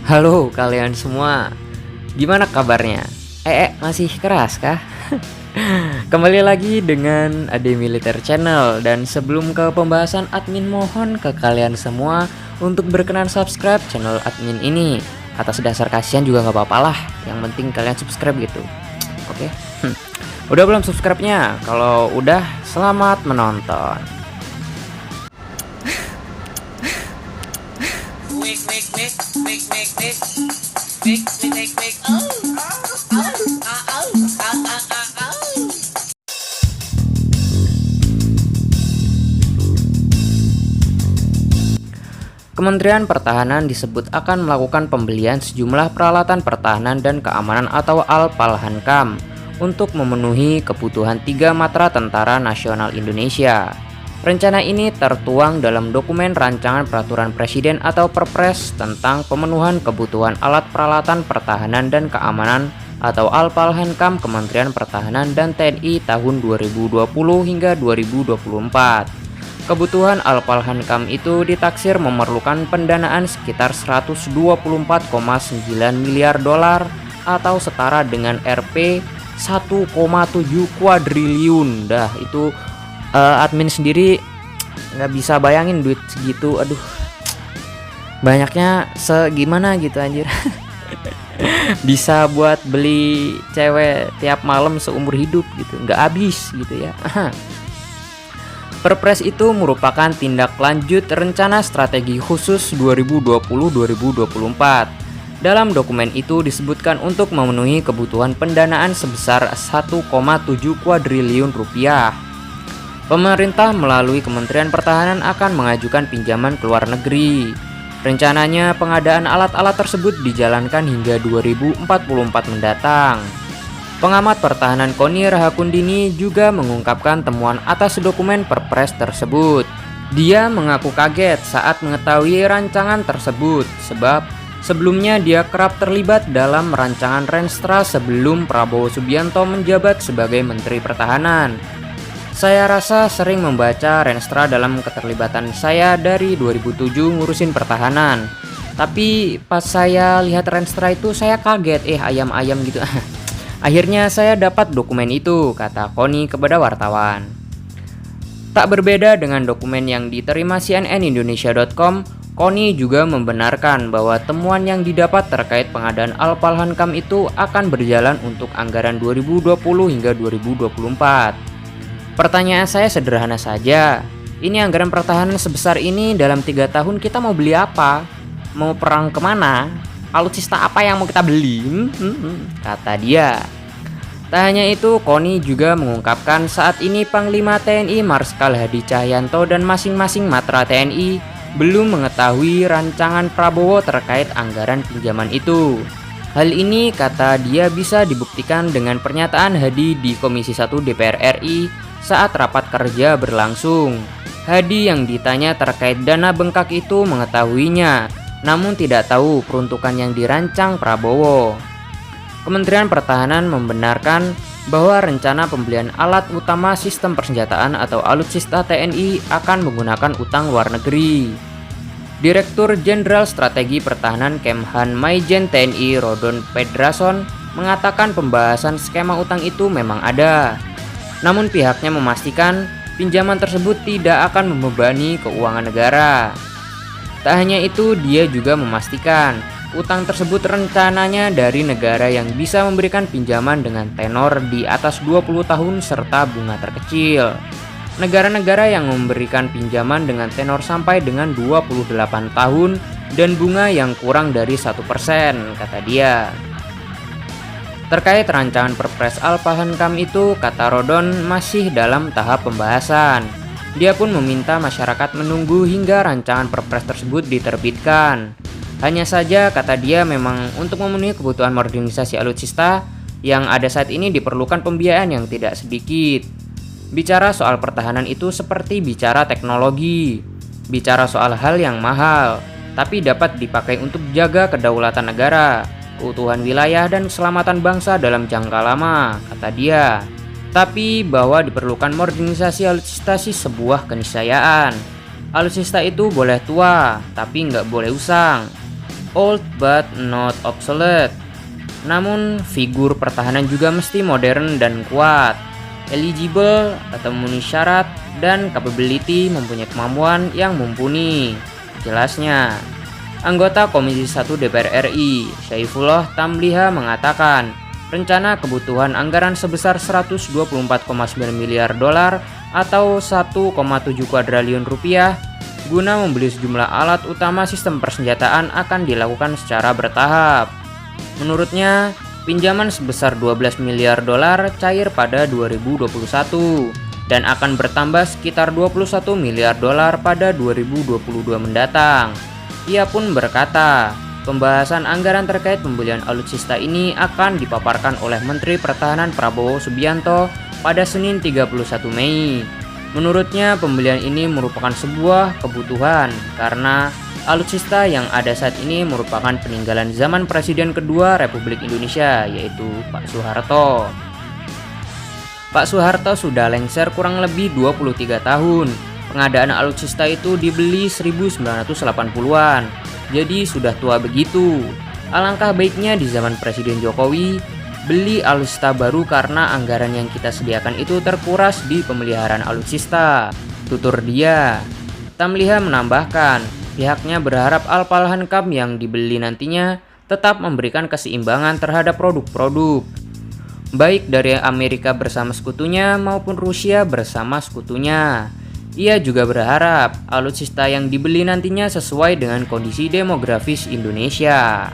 Halo kalian semua, gimana kabarnya? Masih keras kah? Kembali lagi dengan Ade Militer Channel. Dan sebelum ke pembahasan, admin mohon ke kalian semua untuk berkenan subscribe channel admin ini. Atas dasar kasihan juga gak apa-apa lah, yang penting kalian subscribe gitu. Oke? Udah belum subscribe-nya? Kalau udah, selamat menonton. Kementerian Pertahanan disebut akan melakukan pembelian sejumlah peralatan pertahanan dan keamanan atau Al-Palhankam untuk memenuhi kebutuhan 3 matra Tentara Nasional Indonesia. Rencana ini tertuang dalam dokumen rancangan peraturan presiden atau Perpres tentang pemenuhan kebutuhan alat peralatan pertahanan dan keamanan atau Al-Palhankam Kementerian Pertahanan dan TNI tahun 2020 hingga 2024. Kebutuhan Al-Palhankam itu ditaksir memerlukan pendanaan sekitar 124,9 miliar dolar atau setara dengan Rp 1,7 kuadriliun. Dah itu admin sendiri nggak bisa bayangin duit segitu. Aduh, banyaknya segimana gitu anjir. Bisa buat beli cewek tiap malam seumur hidup gitu, nggak habis gitu ya. Perpres itu merupakan tindak lanjut rencana strategi khusus 2020-2024. Dalam dokumen itu disebutkan untuk memenuhi kebutuhan pendanaan sebesar 1,7 kuadriliun rupiah. Pemerintah melalui Kementerian Pertahanan akan mengajukan pinjaman ke luar negeri. Rencananya pengadaan alat-alat tersebut dijalankan hingga 2044 mendatang. Pengamat pertahanan Koni Rahakundini juga mengungkapkan temuan atas dokumen Perpres tersebut. Dia mengaku kaget saat mengetahui rancangan tersebut, sebab sebelumnya dia kerap terlibat dalam rancangan Renstra sebelum Prabowo Subianto menjabat sebagai Menteri Pertahanan. Saya rasa sering membaca Renstra dalam keterlibatan saya dari 2007 ngurusin pertahanan. Tapi pas saya lihat Renstra itu saya kaget, ayam-ayam gitu. Akhirnya saya dapat dokumen itu, kata Koni kepada wartawan. Tak berbeda dengan dokumen yang diterima cnnindonesia.com, Koni juga membenarkan bahwa temuan yang didapat terkait pengadaan Al-Palhankam itu akan berjalan untuk anggaran 2020 hingga 2024. Pertanyaan saya sederhana saja, ini anggaran pertahanan sebesar ini dalam 3 tahun kita mau beli apa? Mau perang kemana? Alutsista apa yang mau kita beli? Kata dia. Tak hanya itu, Koni juga mengungkapkan saat ini Panglima TNI Marskal Hadi Cahyanto dan masing-masing matra TNI belum mengetahui rancangan Prabowo terkait anggaran pinjaman itu. Hal ini, kata dia, bisa dibuktikan dengan pernyataan Hadi di Komisi 1 DPR RI saat rapat kerja berlangsung. Hadi yang ditanya terkait dana bengkak itu mengetahuinya, namun tidak tahu peruntukan yang dirancang Prabowo. Kementerian Pertahanan membenarkan bahwa rencana pembelian alat utama sistem persenjataan atau alutsista TNI akan menggunakan utang luar negeri. Direktur Jenderal Strategi Pertahanan Kemhan Maijen TNI Rodon Pedrason mengatakan pembahasan skema utang itu memang ada. Namun pihaknya memastikan pinjaman tersebut tidak akan membebani keuangan negara. Tak hanya itu, dia juga memastikan utang tersebut rencananya dari negara yang bisa memberikan pinjaman dengan tenor di atas 20 tahun serta bunga terkecil. Negara-negara yang memberikan pinjaman dengan tenor sampai dengan 28 tahun dan bunga yang kurang dari 1%, kata dia. Terkait rancangan Perpres Al-Palhankam itu, kata Rodon, masih dalam tahap pembahasan. Dia pun meminta masyarakat menunggu hingga rancangan Perpres tersebut diterbitkan. Hanya saja, kata dia, memang untuk memenuhi kebutuhan modernisasi alutsista yang ada saat ini diperlukan pembiayaan yang tidak sedikit. Bicara soal pertahanan itu seperti bicara teknologi, bicara soal hal yang mahal, tapi dapat dipakai untuk jaga kedaulatan negara, keutuhan wilayah dan keselamatan bangsa dalam jangka lama, kata dia. Tapi bahwa diperlukan modernisasi alutsista sih sebuah keniscayaan. Alutsista itu boleh tua, tapi nggak boleh usang. old but not obsolete. Namun, figur pertahanan juga mesti modern dan kuat, eligible atau memenuhi syarat, dan capability mempunyai kemampuan yang mumpuni. Jelasnya, anggota Komisi 1 DPR RI, Syaifullah Tamliha mengatakan, rencana kebutuhan anggaran sebesar 124,9 miliar dolar atau 1,7 kuadriliun rupiah guna membeli sejumlah alat utama sistem persenjataan akan dilakukan secara bertahap. Menurutnya, pinjaman sebesar 12 miliar dolar cair pada 2021 dan akan bertambah sekitar 21 miliar dolar pada 2022 mendatang. Ia pun berkata, pembahasan anggaran terkait pembelian alutsista ini akan dipaparkan oleh Menteri Pertahanan Prabowo Subianto pada Senin 31 Mei. Menurutnya, pembelian ini merupakan sebuah kebutuhan karena alutsista yang ada saat ini merupakan peninggalan zaman Presiden kedua Republik Indonesia, yaitu Pak Soeharto. Pak Soeharto sudah lengser kurang lebih 23 tahun. Pengadaan alutsista itu dibeli 1980-an, jadi sudah tua begitu. Alangkah baiknya di zaman Presiden Jokowi, beli alutsista baru karena anggaran yang kita sediakan itu terkuras di pemeliharaan alutsista, tutur dia. Tamliha menambahkan, pihaknya berharap Al-Falhankam yang dibeli nantinya tetap memberikan keseimbangan terhadap produk-produk, baik dari Amerika bersama sekutunya maupun Rusia bersama sekutunya. Ia juga berharap alutsista yang dibeli nantinya sesuai dengan kondisi demografis Indonesia.